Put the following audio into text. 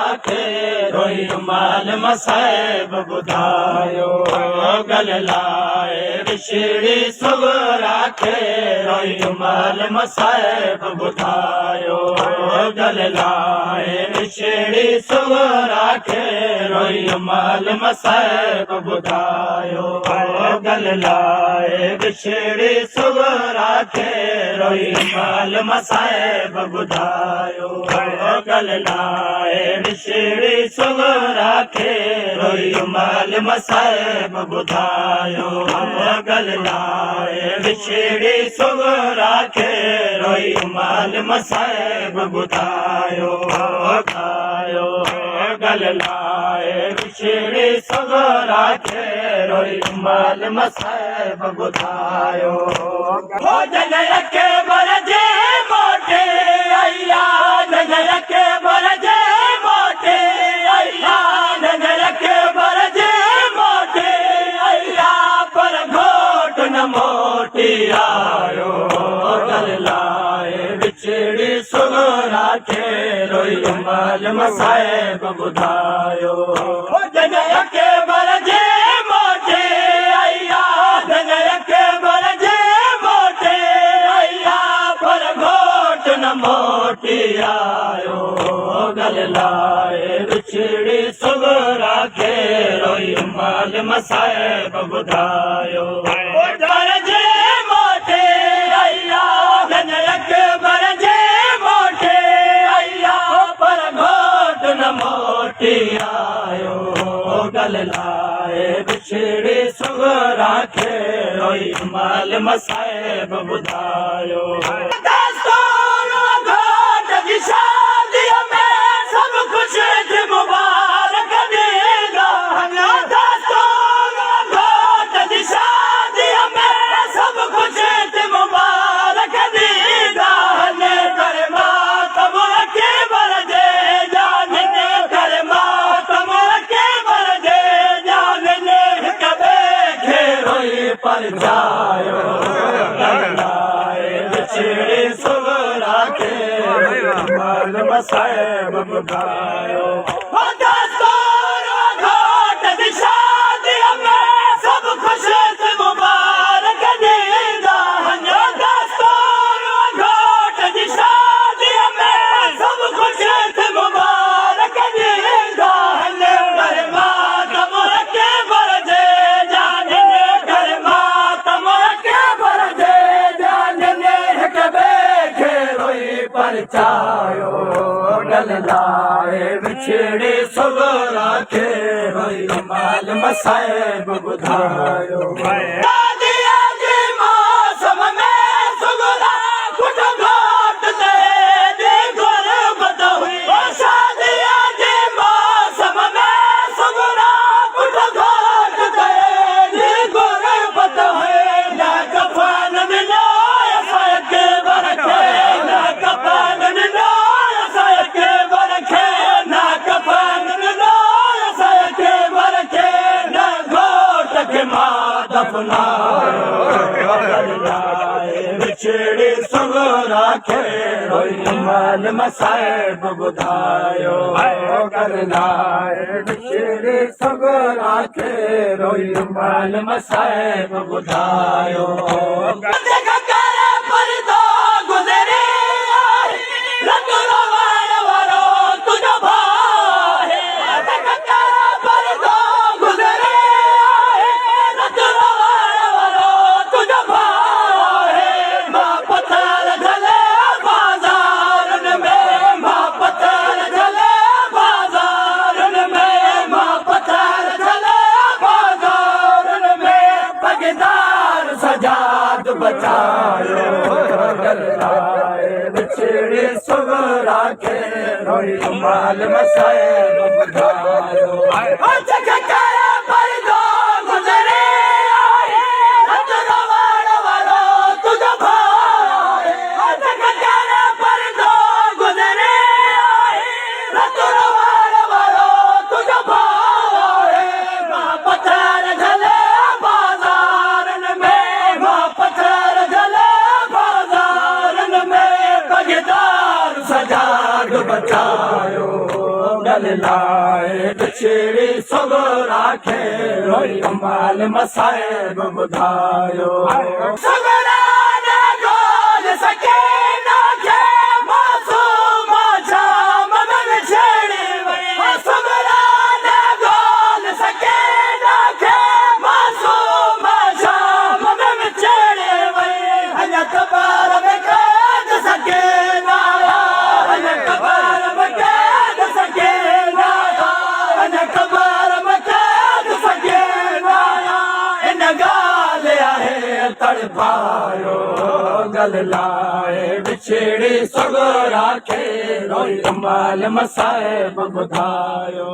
राखे रोई माल मसाइब ॿुधायो गल लाए विछड़ी सुगरा खे रोई माल मसाइब ॿुधायो गल लाए विछड़ी सुगरा खे रोई माल मसाइब ॿुधायो गल लाए विछड़ी सुगरा खे रोई माल मसाइब ॿुधायो गल लाए विछड़ी सुगरा खे रोई माल मसाइब ॿुधायो गल लाए विछड़ी सुगरा खे रोई माल मसाइब ॿुधायो गल लाए विछड़ी सुगरा खे रोई माल मसाइब ॿुधायो जॻह खे भरजे मोटे अया जॻह खे भरजे मोटे अया जॻह खे भरजे मोटे अया पर घोट न मोटी आयो गल लाए विछड़ी सुगरा खे रोई माल मसाइब ॿुधायो जॻह खे भरजे मोटे अया जॻह खे भरजे मोटे अया पर घोट न मोटी आयो गल लाए विछड़ी सुगरा खे रोई माल मसाइब ॿुधायो भरजे मोटे अया जॻह खे भरजे मोटे अया पर घोट न मोटी आयो गल लाए विछड़ी सुगरा खे रोई माल मसाइब ॿुधायो घोट जी शादीअ में सब ख़ुशि थी मुबारक ॾींदा घोट जी शादीअ में सब ख़ुशि थी मुबारक ॾींदा करे मातम खे भरजे जान करे मातम खे भरजे जान हिक ॿिए खे रोई परचायो गल लाए विछड़ी सुगरा खे माल मसाइब ॿुधायो घोट जी शादीअ में सब ख़ुशि थी मुबारक ॾींदा घोट जी शादीअ में सब ख़ुशि थी मुबारक ॾींदा करे मातम खे भरजे जान करे मातम खे भरजे जान हिक ॿिए खे रोई परचायो गल लाए विछड़ी सुगरा खे रोई माल मसाइब ॿुधायो शादीअ जे मौसम में सुगरा खुट घोट ते गुरबत हुई शादीअ जे मौसम में सुगरा खुट घोट ते गुरबत हुई न कफन मिलो असांखे बरखे न कफन मिलो असांखे बरखे न कफन मिलो असांखे बरखे न घोट खे मां दफनायो गल लाए विछड़ी सुगरा खे रोई माल मसाइब ॿुधायो गल लाए विछड़ी सुगरा खे रोई माल मसाइब ॿुधायो परदो गुज़रे रत रोवण वारो तुंहिंजो भाउ परदो गुज़रे रत रोवण वारो तुंहिंजो भाउ मां पथर झले बाज़ारनि में मां पथर झले बाज़ारनि में मां पथर झले बाज़ारनि में पगदार सजाद बचायो गल लाए विछड़ी सुगरा खे रोई माल मसाइब ॿुधायो परदो गुज़रे रत रोवण वारो तुंहिंजो भाउ परदो गुज़रे रत रोवण वारो तुंहिंजो भाउ मां पथर झले बाज़ारनि में मां पथर झले बाज़ारनि में पगदार सजाद बचायो गल लाए बिछड़ी सगोरा खे रोई अमाल मसाइब ॿुधायो सगोरा न ॻोल्ह सके न खे मासूम शाम में छेड़ी वई सगोरा न ॻोल्ह सके न खे मासूम शाम में छेड़ी वई अञा कबार में कैद सके न अञा कबार में कैद सके न अञा कबार में कैद सके न इन ॻाल्हि आहे तड़पायो गल लाए बिछड़ी सगोरा खे रोई अमाल मसाइब ॿुधायो